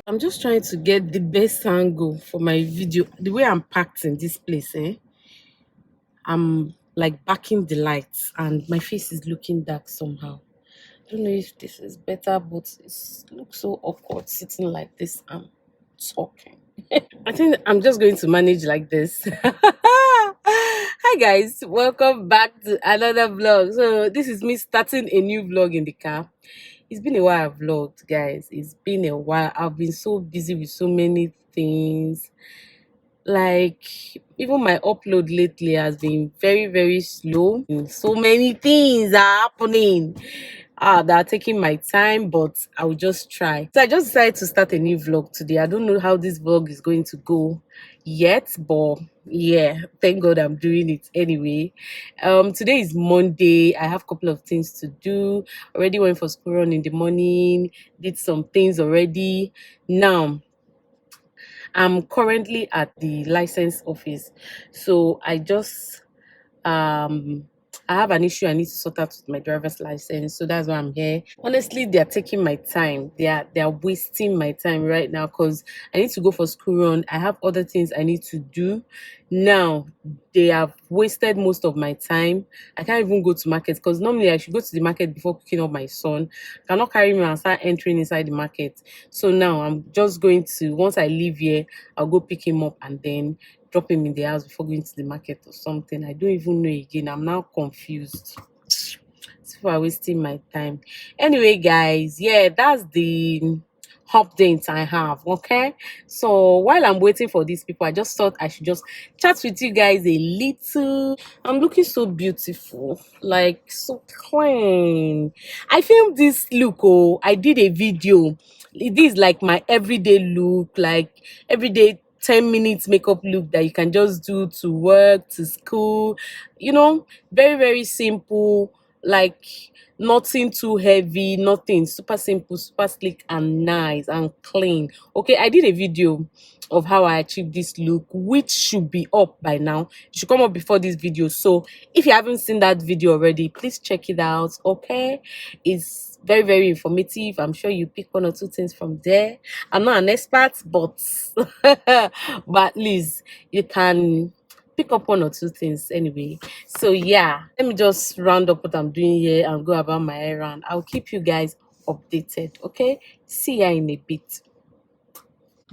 I'm just trying to get the best angle for my video. The way I'm packed in this place, I'm like backing the lights and my face is looking dark somehow. I don't know if this is better, but it looks so awkward sitting like this and talking. I think I'm just going to manage like this. Hi guys, welcome back to another vlog. So this is me starting a new vlog in the car. It's been a while I've vlogged, guys. It's been a while. I've been so busy with so many things. Like even my upload lately has been very slow. So many things are happening that are taking my time, but I'll just try. So I just decided to start a new vlog today. I don't know how this vlog is going to go yet, but yeah, thank God I'm doing it anyway. Today is Monday. I have a couple of things to do. Already went for school run in the morning, did some things already. Now I'm currently at the license office. So um I have an issue I need to sort out with my driver's license. So that's why I'm here. Honestly, they're taking my time. They are wasting my time right now because I need to go for school run. I have other things I need to do. Now they have wasted most of my time. I can't even go to market because normally I should go to the market before picking up my son. Cannot carry me and start entering inside the market. So now I'm just going to, once I leave here, I'll go pick him up and then drop him in the house before going to the market or something. I don't even know again. I'm now confused. People are wasting my time. Anyway, guys, yeah, that's the updates I have. Okay, so while I'm waiting for these people, I just thought I should just chat with you guys a little. I'm looking so beautiful, like so clean. I filmed this look. Oh, I did a video. It is like my everyday look, like everyday 10 minutes makeup look that you can just do to work, to school, very simple, like nothing too heavy, nothing, super simple, super sleek and nice and clean. Okay, I did a video of how I achieved this look, which should be up by now. It should come up before this video. So if you haven't seen that video already, please check it out. Okay, it's very informative. I'm sure you pick one or two things from there. I'm not an expert, but but at least you can pick up one or two things anyway. So yeah, let me just round up what I'm doing here and go about my errand. I'll keep you guys updated. Okay, see ya in a bit.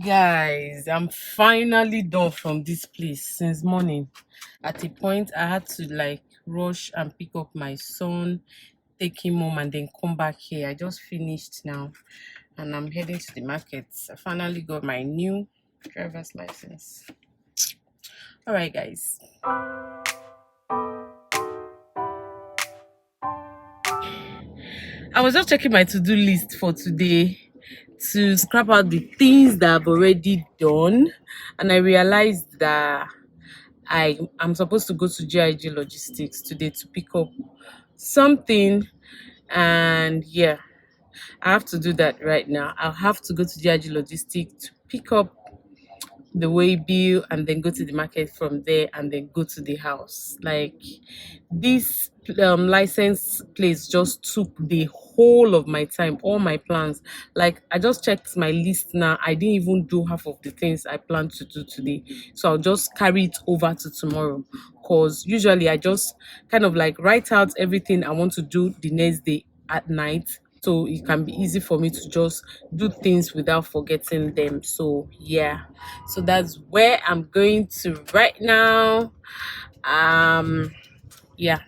Guys, I'm finally done from this place since morning. At a point I had to like rush and pick up my son, take him home and then come back here. I just finished now and I'm heading to the market. I finally got my new driver's license. All right, guys. I was just checking my to-do list for today to scrap out the things that I've already done, and I realized that I'm supposed to go to GIG Logistics today to pick up something, and yeah, I have to do that right now. I'll have to go to GIG Logistics to pick up the way bill and then go to the market from there and then go to the house. Like this license place just took the whole of my time, all my plans. Like I just checked my list now. I didn't even do half of the things I planned to do today. So I'll just carry it over to tomorrow. Cause usually I just kind of like write out everything I want to do the next day at night, so it can be easy for me to just do things without forgetting them. So yeah, so that's where I'm going to right now. Yeah,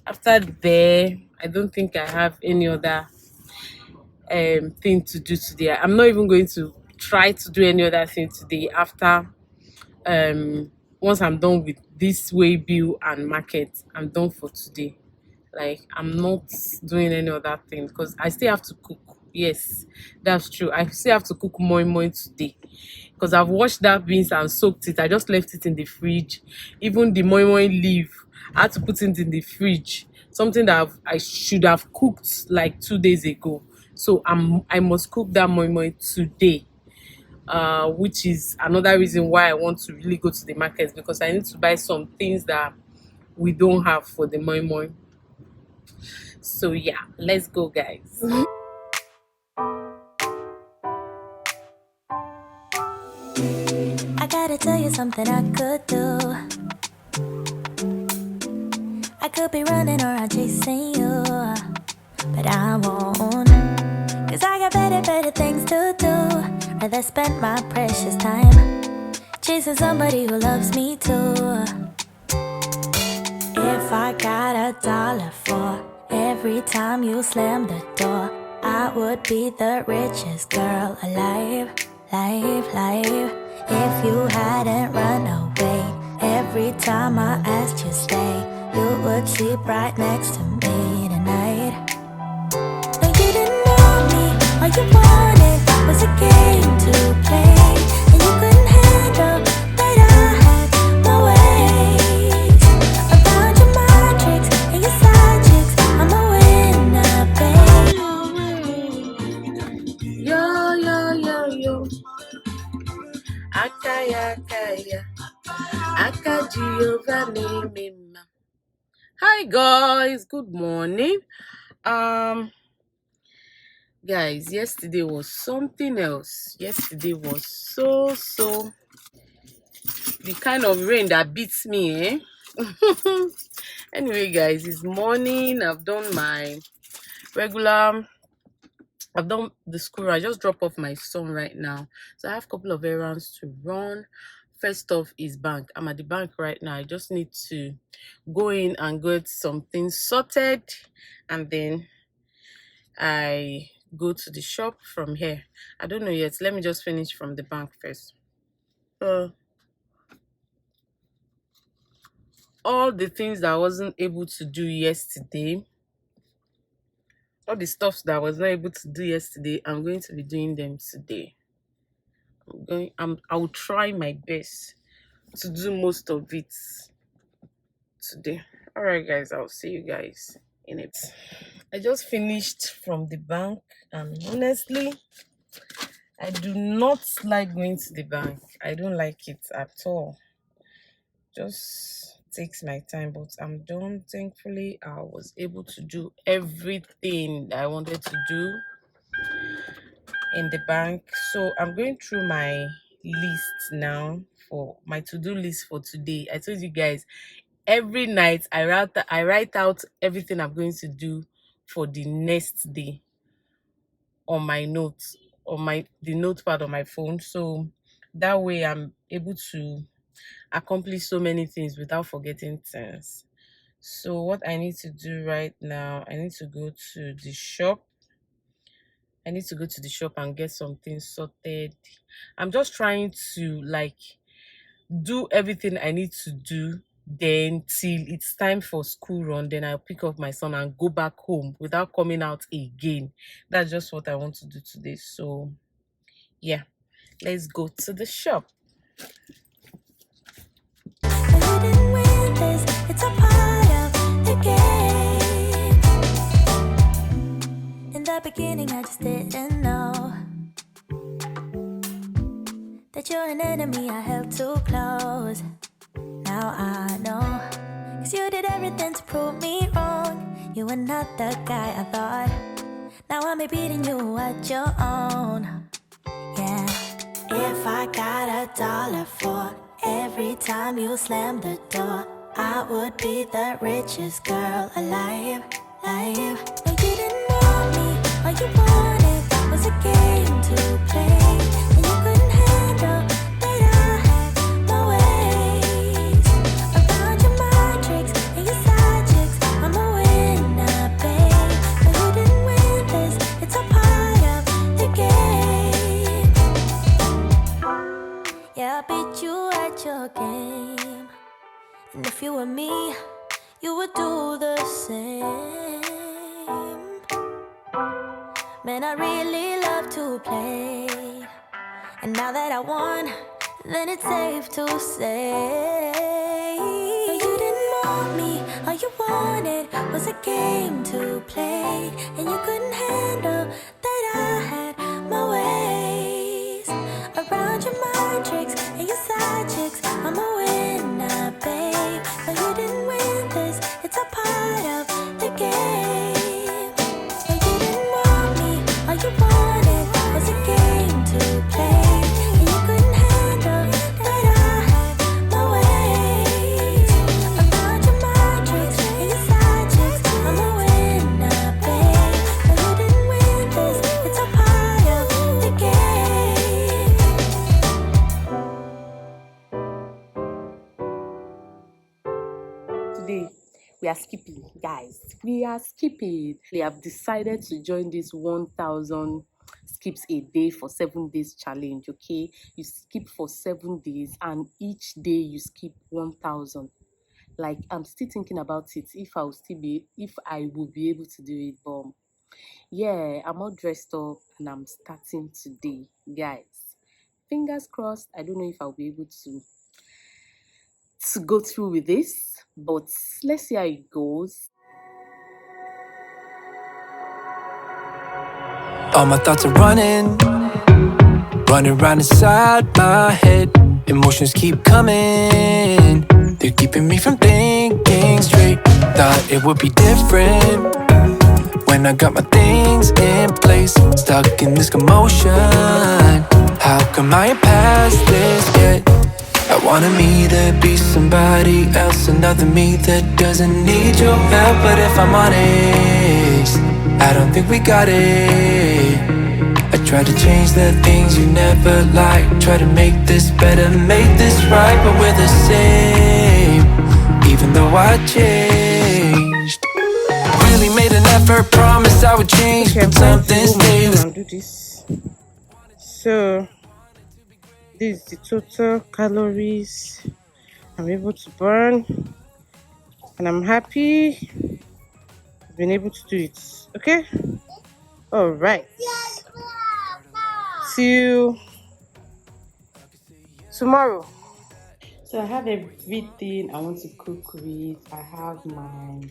after there I don't think I have any other thing to do today. I'm not even going to try to do any other thing today after once I'm done with this way bill and market. I'm done for today. Like I'm not doing any other thing because I still have to cook. Yes, that's true. I still have to cook more today because I've washed that beans and soaked it. I just left it in the fridge. Even the moi leaf, I had to put it in the fridge. Something that I should have cooked like 2 days ago. So I must cook that moi today. Which is another reason why I want to really go to the market, because I need to buy some things that we don't have for the moi. So yeah, let's go, guys. gotta tell you something I could do. I could be running around chasing you, but I won't. Cause I got better things to do. Rather spend my precious time chasing somebody who loves me too. If I got $1 for every time you slam the door, I would be the richest girl alive, live. If you hadn't run away every time I asked you stay, you would sleep right next to me tonight. No, you didn't want me, all you wanted was a game to play, and you couldn't handle that I had my ways. About your mind tricks and your side chicks, I'm a winner, babe. Yo. Akaya. Aka Jehovah name him. Hi guys, good morning. Guys, yesterday was something else. Yesterday was so the kind of rain that beats me, Anyway, guys, it's morning. I've done the school. I just drop off my son right now. So I have a couple of errands to run. First off is bank. I'm at the bank right now. I just need to go in and get some things sorted, and then I go to the shop from here. I don't know yet. Let me just finish from the bank first. All the things that I wasn't able to do yesterday, all the stuff that I was not able to do yesterday, I'm going to be doing them today. I will try my best to do most of it today. All right, guys, I'll see you guys in it. I just finished from the bank, and honestly, I do not like going to the bank. I don't like it at all. Just takes my time, but I'm done. Thankfully, I was able to do everything I wanted to do in the bank. So I'm going through my list now for my to-do list for today. I told you guys, every night I write out everything I'm going to do for the next day on my notes, on the notepad on my phone. So that way I'm able to accomplish so many things without forgetting things. So what I need to do right now, I need to go to the shop. I need to go to the shop and get something sorted. I'm just trying to do everything I need to do, then till it's time for school run, then I'll pick up my son and go back home without coming out again. That's just what I want to do today. So yeah, let's go to the shop. You didn't win this, it's a part of the game. In the beginning I just didn't know that you're an enemy I held too close. Now I know, cause you did everything to prove me wrong. You were not the guy I thought. Now I'm beating you at your own. Yeah. If I got $1 for every time you slam the door, I would be the richest girl alive, live. No, you didn't want me, all you wanted was a game to play, and you couldn't handle that I had my ways. Around your mind tricks and your side chicks, I'm a winner, babe. No, you didn't win this, it's a part of the game. Yeah, I beat you at your game, and if you were me, you would do the same. Man, I really love to play, and now that I won, then it's safe to say, no, you didn't want me, all you wanted was a game to play, and you couldn't handle that I had my ways. Around your mind tricks and your side chicks, I'm a winner, babe. No, you didn't win this, it's a part of the game. No, you didn't want me, all you wanted was a game to play, and you couldn't handle that guys, we are skipping. We have decided to join this 1,000 skips a day for 7 days challenge. Okay, you skip for 7 days, and each day you skip 1,000. Like, I'm still thinking about it, if I will be able to do it. But yeah, I'm all dressed up and I'm starting today, guys. Fingers crossed. I don't know if I'll be able to go through with this, but let's see how it goes. All my thoughts are running round inside my head. Emotions keep coming, they're keeping me from thinking straight. Thought it would be different when I got my things in place. Stuck in this commotion, how come I ain't past this yet? I wanted me to be somebody else, another me that doesn't need your help. But if I'm honest, I don't think we got it. I tried to change the things you never liked, try to make this better, make this right, but we're the same, even though I changed. Really made an effort, promised I would change, Okay, I'm but trying to something go my stays. phone and do this. So this is the total calories I'm able to burn, and I'm happy I've been able to do it. Okay, all right. See you tomorrow. So I have everything I want to cook with. I have my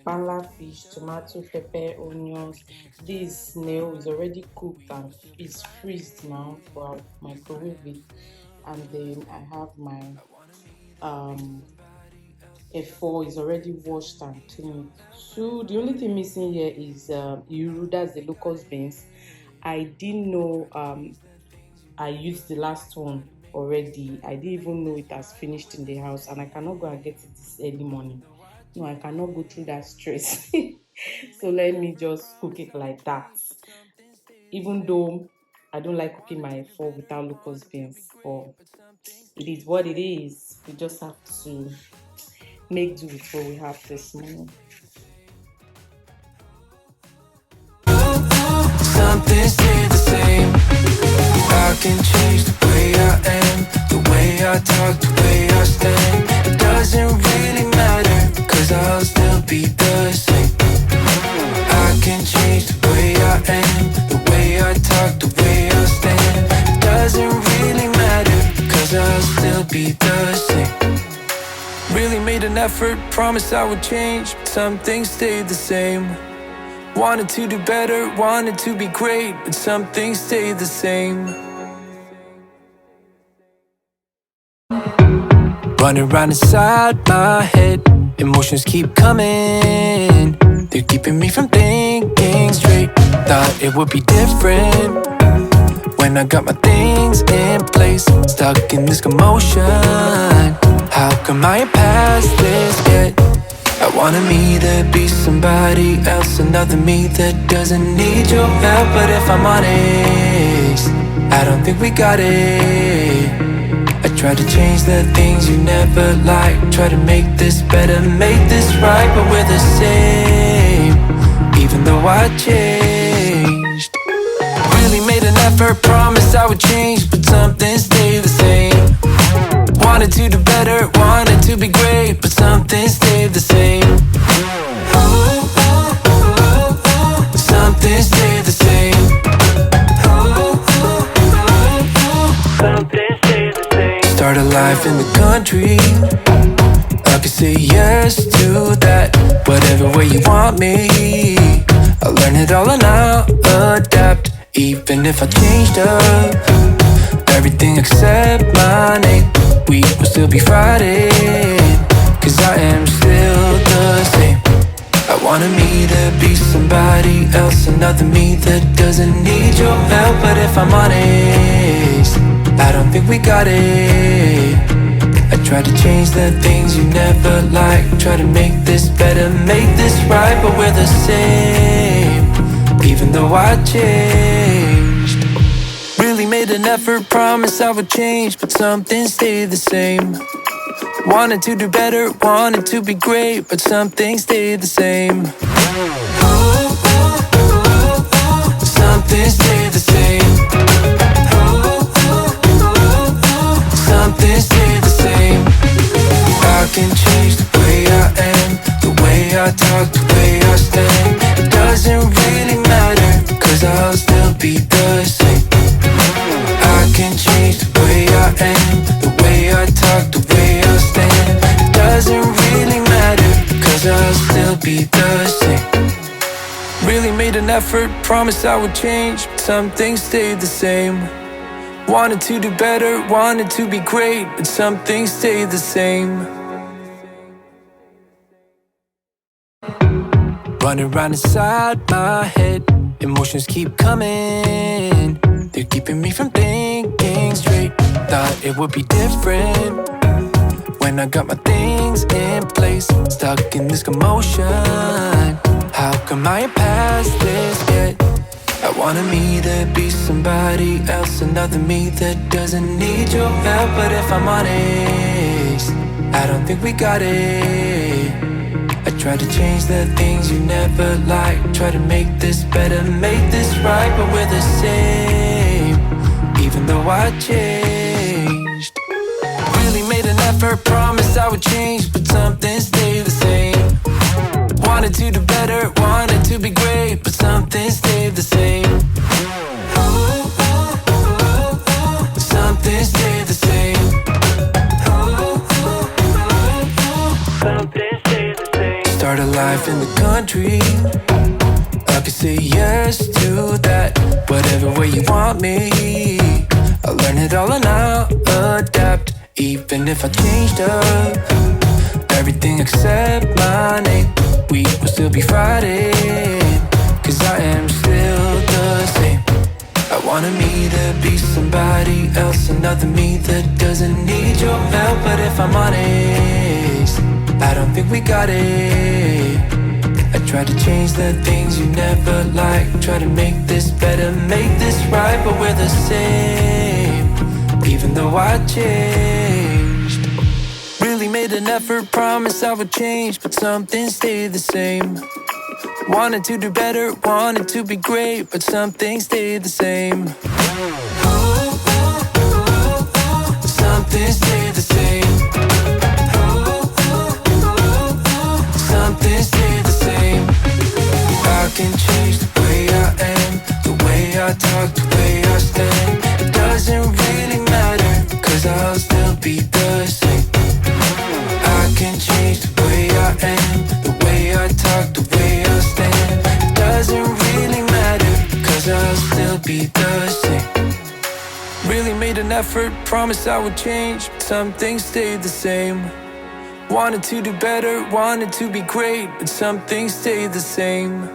pala fish, tomato, pepper, onions. This snail is already cooked and is freezed now, so I'll microwave it. And then I have my um F4 is already washed and cleaned. So the only thing missing here is iru, that's the locust beans. I didn't know I used the last one already. I didn't even know it has finished in the house, and I cannot go and get it this early morning. No, I cannot go through that stress. So let me just cook it like that. Even though I don't like cooking my four without locust beans, but it is what it is. We just have to make do with what we have this morning. Something stay the same. I can change the way I am, the way I talk, the way I stand. It doesn't really matter, cause I'll still be the same. I can change the way I am, the way I talk, the way I stand. It doesn't really matter, cause I'll still be the same. Really made an effort, promised I would change, but some things stayed the same. Wanted to do better, wanted to be great, but some things stayed the same. Running round inside my head, emotions keep coming, they're keeping me from thinking straight. Thought it would be different when I got my things in place. Stuck in this commotion, how come I ain't past this yet? I wanted me to be somebody else, another me that doesn't need your help. But if I'm honest, I don't think we got it. I tried to change the things you never liked, try to make this better, make this right, but we're the same, even though I changed. Really made an effort, promised I would change, but something stayed the same. Wanted to do better, wanted to be great, but something stayed the same. Something stayed the same. Something stayed the same. Start a life in the country, I could say yes to that. Whatever way you want me, I'll learn it all and I'll adapt. Even if I changed up everything except my name, we will still be fighting, cause I am still the same. I wanted me to be somebody else, another me that doesn't need your help. But if I'm honest, I don't think we got it. I tried to change the things you never liked, try to make this better, make this right, but we're the same, even though I changed. Really made an effort, promised I would change, but something stayed the same. Wanted to do better, wanted to be great, but some things stayed the same. Some things stayed the same. Some things stayed the same. I can change the way I am, the way I talk, the way I stand. It doesn't really matter, cause I'll still be the same. I can change the way I am, the way I talk, the way I stand. It doesn't really matter, cause I'll still be the same. Really made an effort, promised I would change, but some things stayed the same. Wanted to do better, wanted to be great, but some things stayed the same. Running round inside my head, emotions keep coming. They're keeping me from thinking straight. Thought it would be different when I got my things in place. Stuck in this commotion. How come I ain't past this yet? I wanted me to be somebody else, another me that doesn't need your help. But if I'm honest, I don't think we got it. I try to change the things you never liked, try to make this better, make this right, but we're the same, even though I changed. Really made an effort, promised I would change, but something stayed the same. Wanted to do better, wanted to be great, but something stayed the same. Something stayed the same. Something stayed the same. Start a life in the country, I could say yes to that. Whatever way you want me, I'll learn it all and I'll adapt. Even if I changed up everything except my name, we will still be fighting, cause I am still the same. I wanted me to be somebody else, another me that doesn't need your help. But if I'm honest, I don't think we got it. I tried to change the things you never liked, try to make this better, make this right, but we're the same, even though I changed. Really made an effort, promised I would change, but something stayed the same. Wanted to do better, wanted to be great, but some things stayed the same. Something stayed the same. Something stayed the same. I can change the way I am, the way I talk, the way I stand. It doesn't really matter, cause I'll still be the same. I can change the way I am, the way I talk, the way I stand. It doesn't really matter, cause I'll still be the same. Really made an effort, promised I would change, but some things stayed the same. Wanted to do better, wanted to be great, but some things stayed the same.